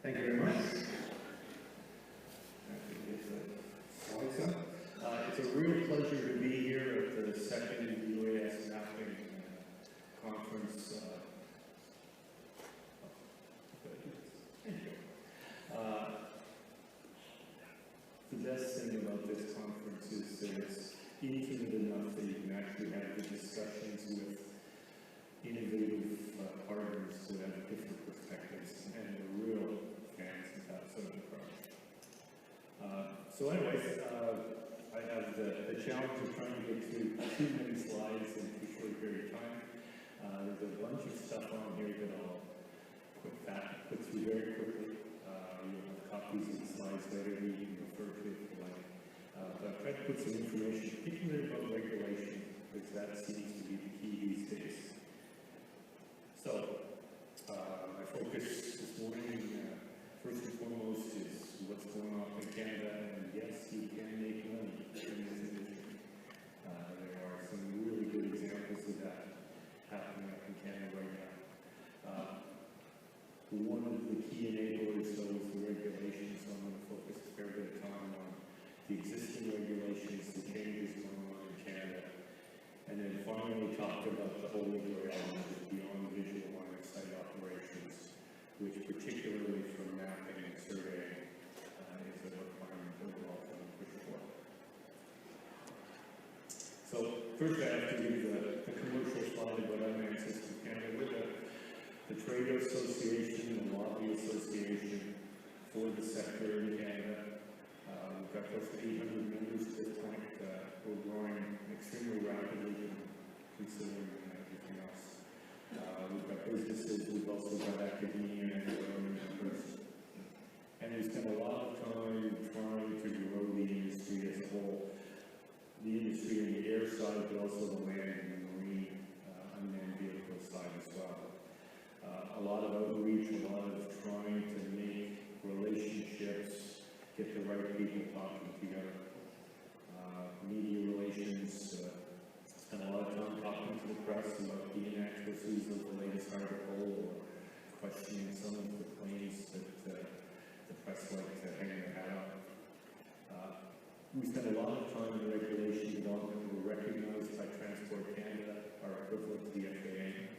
Thank you very much. It's a real pleasure to be here at the second UAS Mapping Conference. The best thing about this conference is that it's intimate enough that you can actually have the discussions with innovative partners who have different perspectives and are real fans of that sort of approach. So anyways, I have the challenge of trying to get through too many slides in too short a period of time. There's a bunch of stuff on here that I'll put through very quickly. You'll have copies of the slides later that you can refer to if you like. But I've tried to put some information, particularly about regulation, because that seems to be the key these days. So, my focus this morning, first and foremost, is what's going on in Canada, and yes, you can make money in this industry. There are some really good examples of that happening up in Canada right now. One of the key enablers, though, is the regulations, so I'm going to focus a fair bit of time on the existing regulations, the changes going on in Canada, and then finally talk about the holy grail, which is beyond visual line of sight operations, which particularly for mapping and surveying is a requirement overall to push for. So first I have to give the commercial slide about Unmanned Systems Canada. We're the trade association, the lobby association for the sector in Canada. We've got close to 800 members at this point. We're growing extremely rapidly considering everything else. We've got businesses, we've also got academia and government members. And we spend a lot of time trying to grow the industry as a whole. The industry on the air side, but also the land and the marine unmanned vehicle side as well. A lot of outreach, a lot of trying to make relationships, get the right people talking together. Media relations, spend a lot of time talking to the press about the inaccuracies of the latest article or questioning some of the claims that the press like to hang their hat on. We spend a lot of time in regulation development. We're recognized by Transport Canada, our equivalent to the FAA,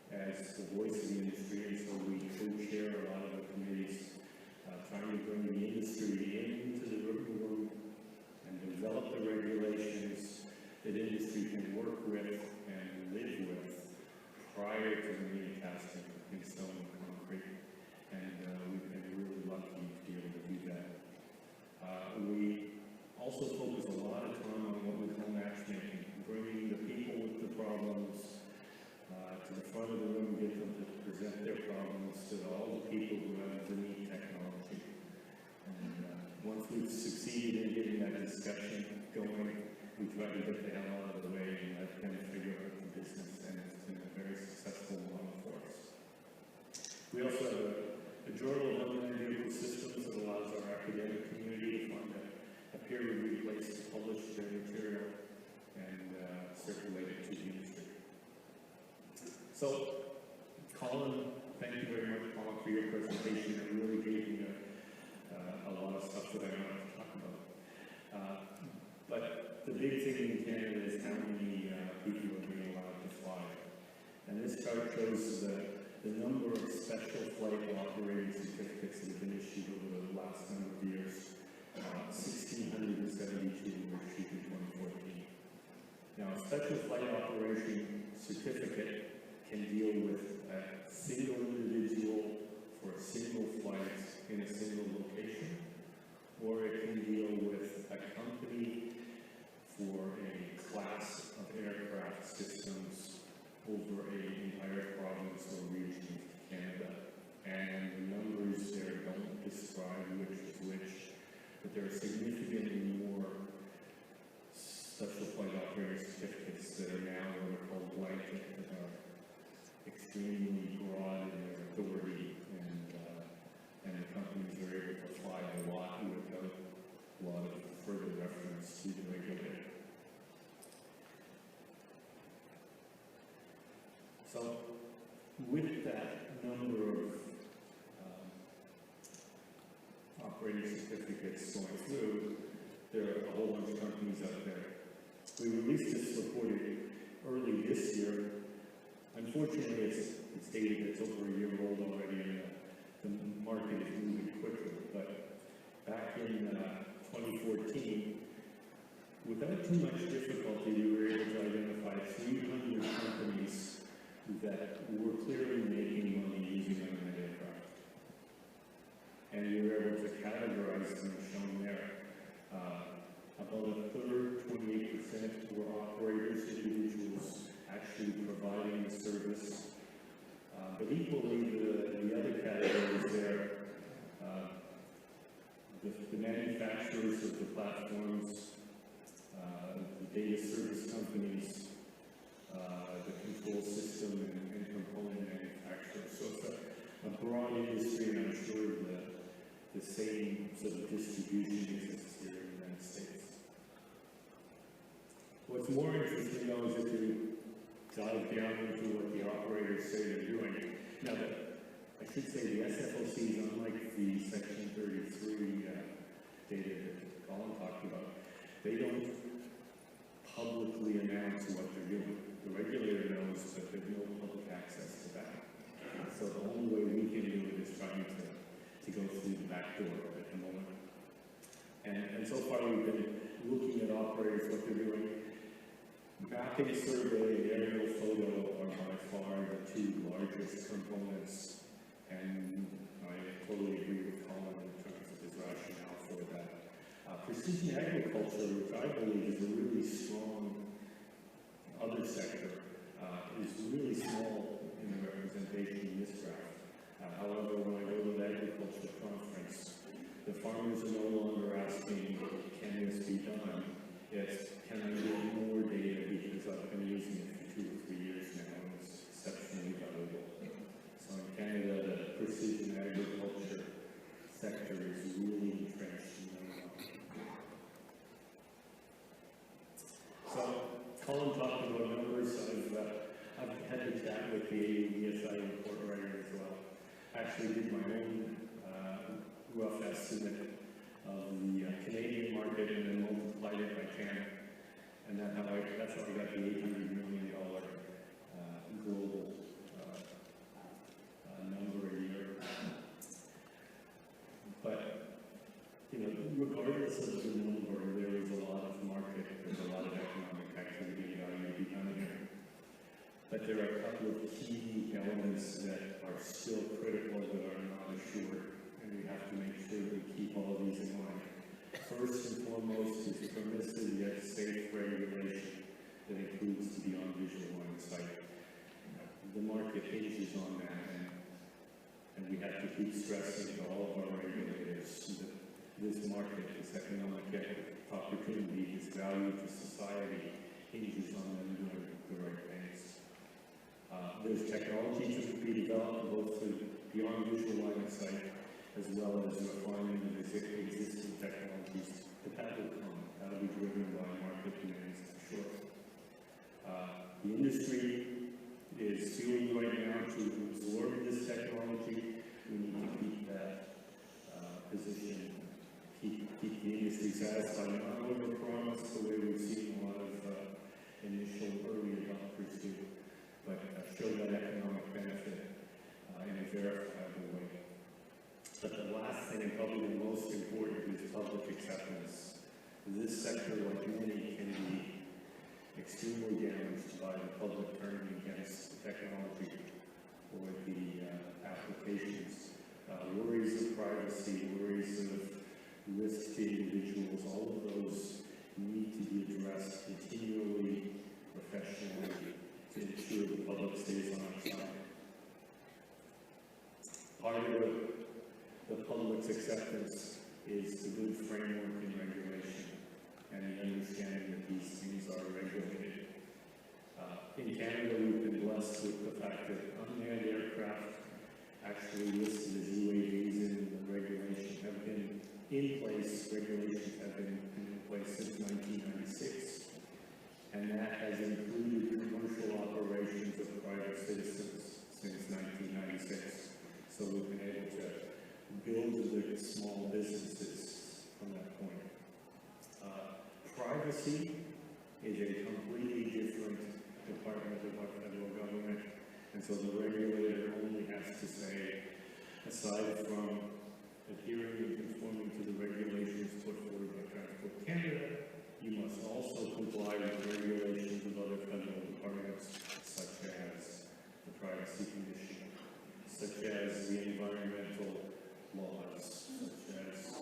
as the voice of the industry, and so we co-chair a lot of the committees trying to bring the industry into the room and develop the regulations that industry can work with and live with prior to the recasting in stone and concrete. And we've been really lucky to be able to do that. We also focus a lot of time on what we call matchmaking, bringing the people with the problems to the front of the room, get them to present their problems to all the people who have the neat technology. And once we've succeeded in getting that discussion going, we try to get the hell out of the way and let them figure out the business, and it's been a very successful one for us. We also have a journal of unmanned vehicle systems that allows our academic community to find a peer-reviewed place to publish their material and circulate it to the industry. So, Colin, thank you very much, Colin, for your presentation. It really gave me a lot of stuff that I wanted to talk about. But the big thing in Canada is how many people are being allowed to fly. And this chart shows the number of special flight operating certificates that have been issued over the last number of years. 1,672 were issued in 2014. Now, a special flight operation certificate can deal with a single individual for a single flight in a single location, or it can deal with a company for a class of aircraft systems over an entire province or region of Canada. And the numbers there don't describe which is which, but there are significantly more special flight operator certificates that are now what are called blanket, that are extremely broad in their authority, and the companies are able to fly a lot without a lot of further reference to the regulator. So, with that number of operating certificates going through, there are a whole bunch of companies out there. We released this report early this year. Unfortunately, it's dated, it's over a year old already, and the market is moving quickly. But back in 2014, without too much difficulty, we were able to identify 300 companies that were clearly making money using unmanned aircraft. And we were able to categorize them, shown there. About a third, 28%, were operators, individuals actually providing the service. But equally, the other categories there, the manufacturers of the platforms, the data service companies, the control system and component manufacturers. So it's a broad industry, and I'm sure the same sort of distribution exists here in the United States. What's more interesting, though, is if you dive down into what the operators say they're doing. Now, I should say the SFOCs, unlike the Section 33 data that Colin talked about, they don't publicly announce what they're doing. The regulator knows, but there's no public access to that. So the only way we can do it is trying to go through the back door at the moment. And so far we've been looking at operators, what they're doing. Mapping survey and aerial photo are by far the two largest components, and I totally agree with Colin in terms of his rationale for that. Precision agriculture, which I believe is a really strong other sector, is really small in the representation in this graph. However, when I go to the agriculture conference, the farmers are no longer asking, can this be done? It's, can I get more data because I've been using it for 2 or 3 years now and it's exceptionally valuable. So in Canada, the precision agriculture sector is really entrenched in the So, Colin talked about numbers. I've had a chat with the AUVSI report writer as well. Actually did my own rough estimate of the Canadian market and then multiplied it by 10. And that's how I got the $800 million global number a year. But, you know, regardless of the number, there is a lot of market, there's a lot of economic activity to be done here. But there are a couple of key elements that are still critical that are not assured, and we have to make sure we keep all of these in mind. First and foremost is permissive yet safe regulation that includes the beyond visual line of sight. The market hinges on that, and we have to keep stressing to all of our regulators that this market, this economic opportunity, this value to society hinges on them doing the right things. There's technology to be developed both through beyond visual line of sight as well as refining of existing technologies. But that will come. That will be driven by market demands for sure. The industry is fueled right now to absorb this technology. We need to keep that position, keep the industry satisfied, not overpromise the way we've seen a lot of initial early adopters do, but show that economic benefit in a verifiable way. But the last thing, and probably the most important, is public acceptance. This sector, like many, can be extremely damaged by the public turning against the technology or the applications. Worries of privacy, worries of risk to individuals, all of those need to be addressed continually, professionally, to ensure the public stays on our side. Part of the public's acceptance is the good framework and regulation and the understanding that these things are regulated. In Canada, we've been blessed with the fact that unmanned aircraft actually listed as UAVs in the regulation have been in place, regulations have been in place since 1996, and that has included commercial operations of private citizens since 1996. So we've been able to build the small business privacy is a completely different department of our federal government, and so the regulator only has to say, aside from adhering and conforming to the regulations put forward by Transport Canada, you must also comply with regulations of other federal departments, such as the Privacy Commission, such as the environmental laws, such as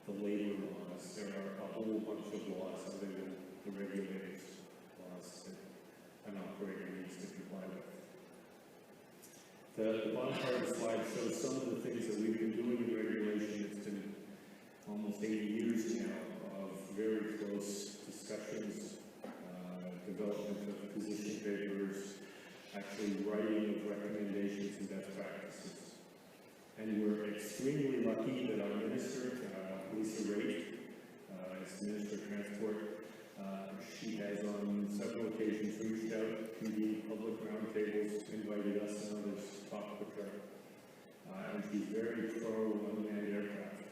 the labor laws. There are a whole bunch of laws other than the regulators' laws that an operator needs to comply with. The bottom part of the slide shows some of the things that we've been doing in regulation. It's been almost 80 years now of very close discussions, development of position papers, actually writing of recommendations and best practices. And we're extremely lucky that our minister, Lisa Raitt, as Minister of Transport, she has on several occasions reached out to the public roundtables, invited us and others to talk with her. And she's very pro unmanned aircraft.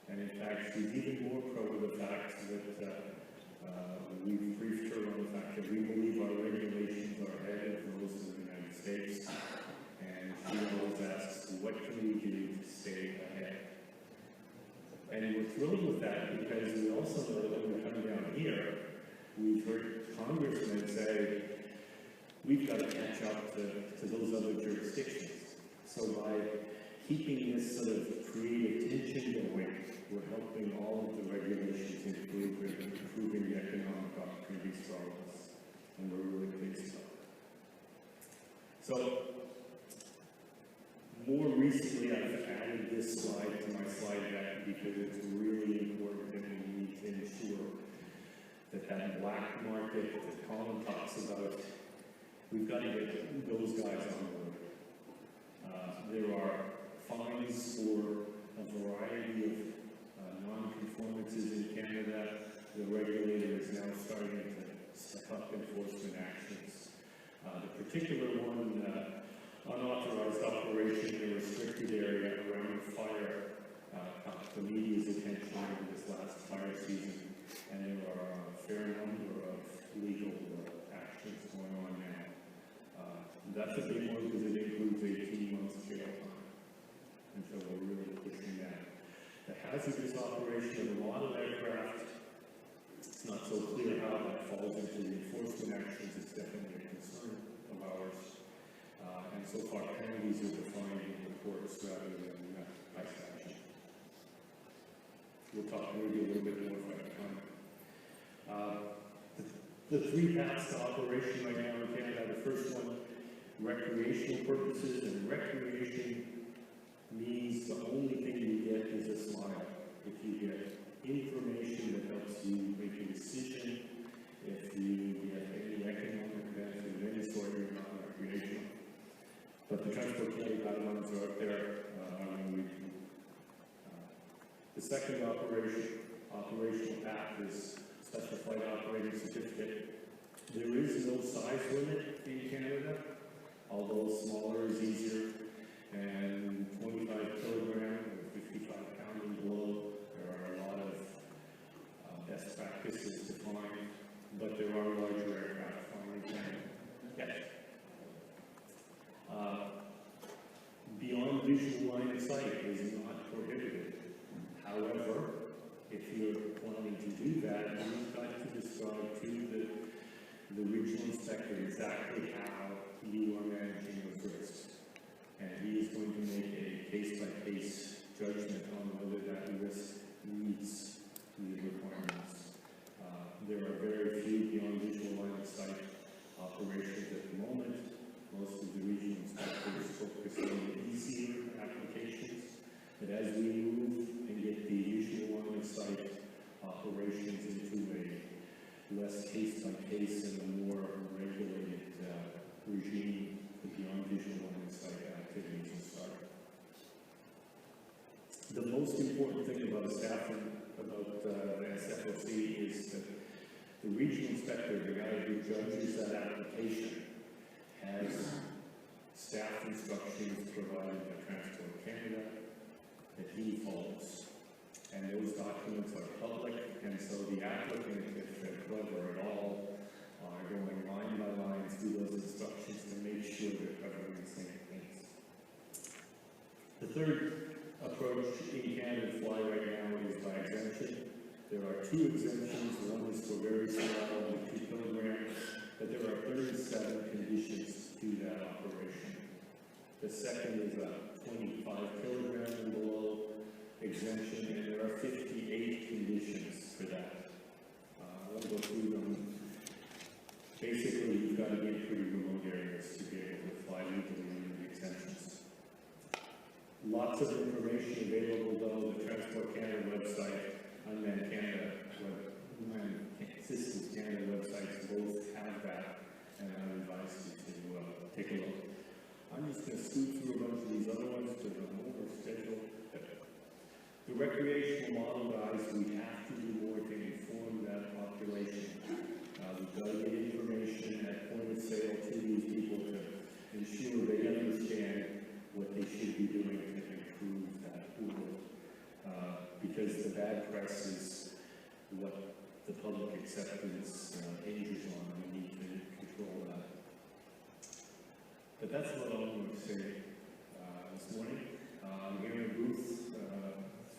And in fact, she's even more pro the fact that we've briefed her on the fact that we believe our regulations are ahead of those of the United States. And she always asks, what can we do to stay ahead? And we're thrilled with that because we also know that when we're coming down here, we've heard congressmen say, we've got to catch up to those other jurisdictions. So by keeping this sort of creative tension going, we're helping all of the regulations improve and improving the economic opportunities for all of us. And we're really pleased about it. So, more recently, I've added this slide to my slide deck because it's really important that we need to ensure that that black market that Colin talks about, we've got to get those guys on board. There are fines for a variety of non-conformances in Canada. The regulator is now starting to step up enforcement actions. The particular one, unauthorized operation in a restricted area around a fire, caught the media's attention over this last fire season, and there are a fair number of legal actions going on now. That's a big one because it includes 18 months jail time, and so we're really pushing that. The hazardous operation of a lot of aircraft, it's not so clear how that falls into the enforcement actions. It's definitely a concern of ours. And so far, penalties are defined in reports rather than by statute. We'll talk maybe a little bit more if I have time. The three paths to operation right now in Canada, the first one, recreational purposes, and recreation means the only thing you get is a smile. If you get information that helps you make a decision, if you get any economic benefit of any sort, you're not recreational. But the Transport Canada guidelines are up there. The second operational path is Special Flight Operating Certificate. There is no size limit in Canada, although smaller is easier. And 25 kilogram or 55 pound and below, there are a lot of best practices defined, but there are larger aircraft flying in Canada. Yes. Beyond visual line of sight is not prohibited. However, if you're planning to do that, you've got to describe to the regional inspector exactly how you are managing those risks. And he is going to make a case-by-case judgment on whether that risk meets the requirements. There are very few beyond visual line of sight operations at the moment. Most of the regional inspectors focus on the easier applications. But as we move and get the visual line of sight operations into a less case-by-case and a more regulated regime, the beyond visual line of sight activities will start. The most important thing about staffing, about the SFOC, is that the regional inspector, the guy who judges that application, has staff instructions provided by Transport Canada that he follows. and those documents are public, and so the applicant, if they're clever at all, are going line by line through those instructions to make sure they're covering the same things. The third approach in Canada Fly right now is by exemption. There are 2 exemptions. One is for very small, 2 kilograms, but there are 37 conditions to that operation. The second is a 25 kilogram and below exemption, and there are 58 conditions for that. I won't go through them. Basically, you've got to be in pretty remote areas to be able to fly legally under the exemptions. Lots of information available though. The Transport Canada website, Unmanned Canada, Unmanned Systems Canada websites both have that, and I would advise you to take a look. I'm just going to scoot through a bunch of these other ones because I'm over schedule. The recreational model, guys, we have to do more to inform that population. We've got to get information at point of sale to these people to ensure they understand what they should be doing to improve that pool. Because the bad press is what the public acceptance hinges on, and we need to control that. But that's what I'm going to say this morning. I'm here in the booth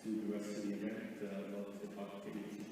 through the rest of the event. I'd love to talk to each